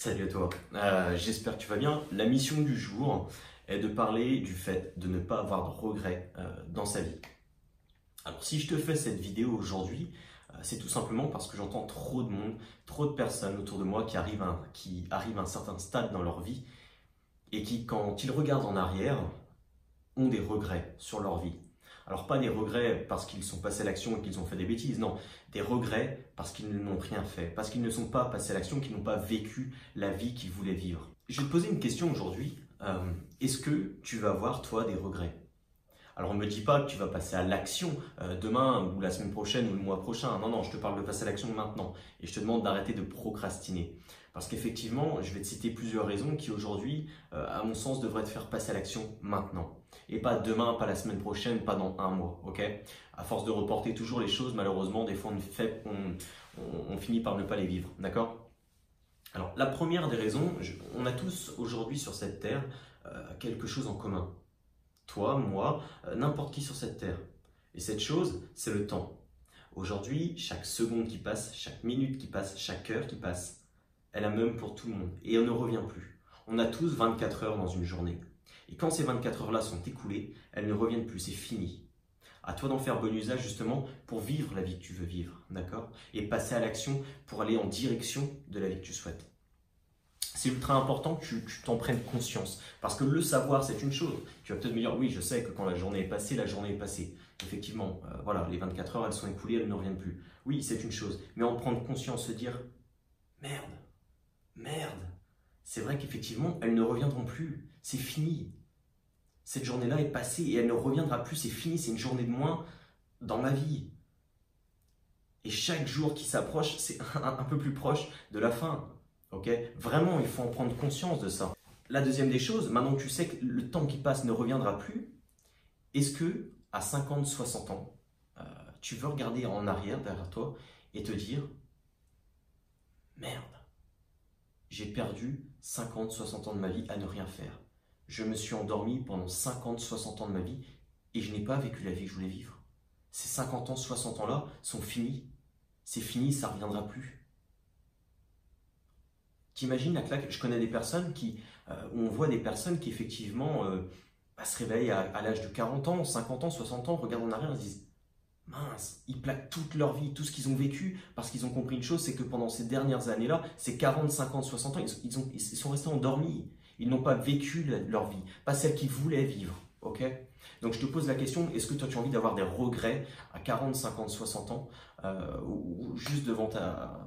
Salut à toi, j'espère que tu vas bien. La mission du jour est de parler du fait de ne pas avoir de regrets dans sa vie. Alors si je te fais cette vidéo aujourd'hui, c'est tout simplement parce que j'entends trop de monde, trop de personnes autour de moi qui arrivent à un certain stade dans leur vie et qui, quand ils regardent en arrière, ont des regrets sur leur vie. Alors pas des regrets parce qu'ils sont passés à l'action et qu'ils ont fait des bêtises, non, des regrets parce qu'ils n'ont rien fait, parce qu'ils ne sont pas passés à l'action, qu'ils n'ont pas vécu la vie qu'ils voulaient vivre. Je vais te poser une question aujourd'hui, est-ce que tu vas avoir toi des regrets? Alors ne me dis pas que tu vas passer à l'action demain ou la semaine prochaine ou le mois prochain, non, je te parle de passer à l'action maintenant et je te demande d'arrêter de procrastiner. Parce qu'effectivement, je vais te citer plusieurs raisons qui aujourd'hui, à mon sens, devraient te faire passer à l'action maintenant. Et pas demain, pas la semaine prochaine, pas dans un mois, ok? À force de reporter toujours les choses, malheureusement, des fois on finit par ne pas les vivre, d'accord? Alors, la première des raisons, on a tous aujourd'hui sur cette terre quelque chose en commun. Toi, moi, n'importe qui sur cette terre. Et cette chose, c'est le temps. Aujourd'hui, chaque seconde qui passe, chaque minute qui passe, chaque heure qui passe, elle a même pour tout le monde. Et on ne revient plus. On a tous 24 heures dans une journée. Et quand ces 24 heures-là sont écoulées, elles ne reviennent plus, c'est fini. À toi d'en faire bon usage justement pour vivre la vie que tu veux vivre, d'accord? Et passer à l'action pour aller en direction de la vie que tu souhaites. C'est ultra important que tu t'en prennes conscience. Parce que le savoir, c'est une chose. Tu vas peut-être me dire, oui, je sais que quand la journée est passée, la journée est passée. Effectivement, voilà, les 24 heures, elles sont écoulées, elles ne reviennent plus. Oui, c'est une chose. Mais en prendre conscience, se dire, merde, c'est vrai qu'effectivement, elles ne reviendront plus. C'est fini. Cette journée-là est passée et elle ne reviendra plus. C'est fini, c'est une journée de moins dans ma vie. Et chaque jour qui s'approche, c'est un peu plus proche de la fin. Okay? Vraiment, il faut en prendre conscience de ça. La deuxième des choses, maintenant que tu sais que le temps qui passe ne reviendra plus, est-ce que à 50, 60 ans, tu veux regarder en arrière derrière toi et te dire « Merde, j'ai perdu 50, 60 ans de ma vie à ne rien faire. Je me suis endormi pendant 50, 60 ans de ma vie et je n'ai pas vécu la vie que je voulais vivre. Ces 50 ans, 60 ans-là sont finis. C'est fini, ça ne reviendra plus. » T'imagines la claque? Je connais des personnes où on voit des personnes qui effectivement se réveillent à l'âge de 40 ans, 50 ans, 60 ans, regardent en arrière et se disent mince, ils plaquent toute leur vie, tout ce qu'ils ont vécu, parce qu'ils ont compris une chose, c'est que pendant ces dernières années-là, ces 40, 50, 60 ans, ils sont restés endormis. Ils n'ont pas vécu leur vie, pas celle qu'ils voulaient vivre. Ok? Donc je te pose la question, est-ce que toi tu as envie d'avoir des regrets à 40, 50, 60 ans, ou juste devant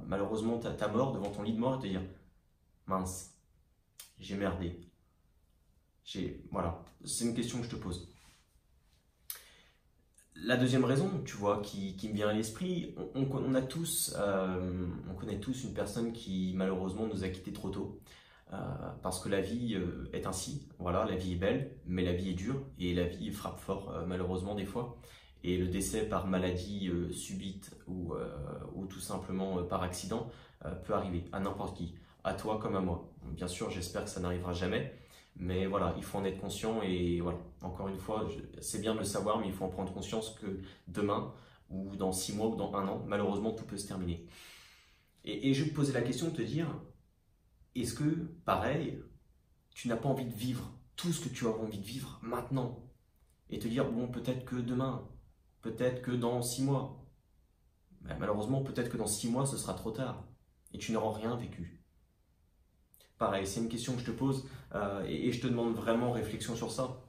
malheureusement ta mort, devant ton lit de mort et te dire mince, j'ai merdé. Voilà, c'est une question que je te pose. La deuxième raison, tu vois, qui me vient à l'esprit, on connaît tous une personne qui malheureusement nous a quittés trop tôt. Parce que la vie est ainsi, voilà, la vie est belle, mais la vie est dure et la vie frappe fort, malheureusement des fois. Et le décès par maladie subite ou tout simplement par accident peut arriver à n'importe qui. À toi comme à moi. Bien sûr, j'espère que ça n'arrivera jamais, mais voilà, il faut en être conscient et voilà, encore une fois, c'est bien de le savoir, mais il faut en prendre conscience que demain, ou dans 6 mois, ou dans 1 an, malheureusement, tout peut se terminer. Et je vais te poser la question de te dire, est-ce que, pareil, tu n'as pas envie de vivre tout ce que tu as envie de vivre maintenant? Et te dire, bon, peut-être que demain, peut-être que dans 6 mois, ben, malheureusement, peut-être que dans 6 mois, ce sera trop tard, et tu n'auras rien vécu. Pareil, c'est une question que je te pose et je te demande vraiment réflexion sur ça.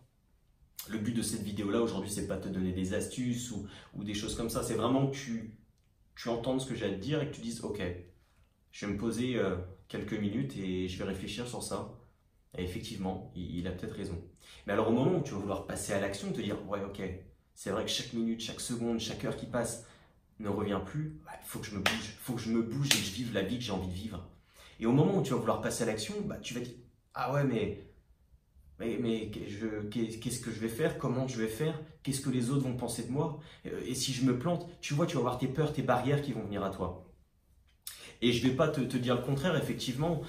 Le but de cette vidéo-là aujourd'hui, c'est pas de te donner des astuces ou des choses comme ça. C'est vraiment que tu entendes ce que j'ai à te dire et que tu dises « Ok, je vais me poser quelques minutes et je vais réfléchir sur ça. » Et effectivement, il a peut-être raison. Mais alors au moment où tu vas vouloir passer à l'action, te dire « Ouais, ok, c'est vrai que chaque minute, chaque seconde, chaque heure qui passe ne revient plus. Il faut que je me bouge. Il faut que je me bouge et que je vive la vie que j'ai envie de vivre. » Et au moment où tu vas vouloir passer à l'action, tu vas dire « Ah ouais, mais qu'est-ce que je vais faire? Comment je vais faire? Qu'est-ce que les autres vont penser de moi? Et si je me plante ?» Tu vois, tu vas avoir tes peurs, tes barrières qui vont venir à toi. Et je ne vais pas te dire le contraire, effectivement,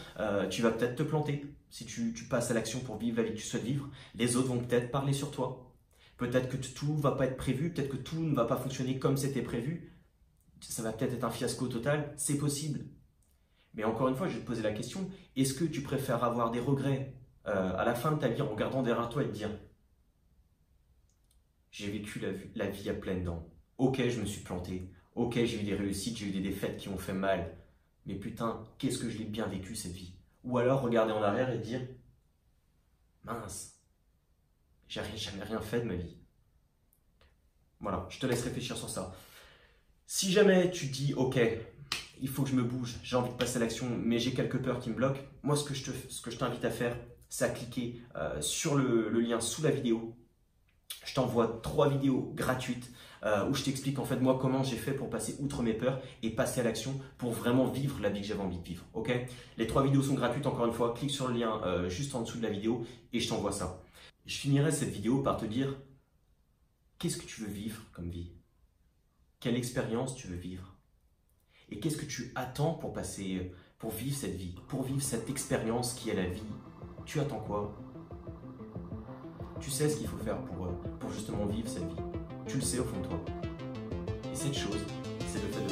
tu vas peut-être te planter. Si tu passes à l'action pour vivre la vie que tu souhaites vivre, les autres vont peut-être parler sur toi. Peut-être que tout ne va pas être prévu, peut-être que tout ne va pas fonctionner comme c'était prévu. Ça va peut-être être un fiasco total, c'est possible. Mais encore une fois, je vais te poser la question, est-ce que tu préfères avoir des regrets à la fin de ta vie en regardant derrière toi et te dire j'ai vécu la vie à pleines dents. Ok, je me suis planté. Ok, j'ai eu des réussites, j'ai eu des défaites qui m'ont fait mal. Mais putain, qu'est-ce que je l'ai bien vécu cette vie. Ou alors regarder en arrière et dire mince, j'ai jamais rien fait de ma vie. Voilà, je te laisse réfléchir sur ça. Si jamais tu te dis ok, il faut que je me bouge, j'ai envie de passer à l'action, mais j'ai quelques peurs qui me bloquent, moi ce que je t'invite à faire, c'est à cliquer sur le lien sous la vidéo. Je t'envoie 3 vidéos gratuites où je t'explique en fait moi comment j'ai fait pour passer outre mes peurs et passer à l'action pour vraiment vivre la vie que j'avais envie de vivre. Ok, les 3 vidéos sont gratuites, encore une fois, clique sur le lien juste en dessous de la vidéo et je t'envoie ça. Je finirai cette vidéo par te dire qu'est-ce que tu veux vivre comme vie? Quelle expérience tu veux vivre? Et qu'est-ce que tu attends pour vivre cette vie, pour vivre cette expérience qui est la vie? Tu attends quoi? Tu sais ce qu'il faut faire pour justement vivre cette vie. Tu le sais au fond de toi. Et cette chose, c'est le fait de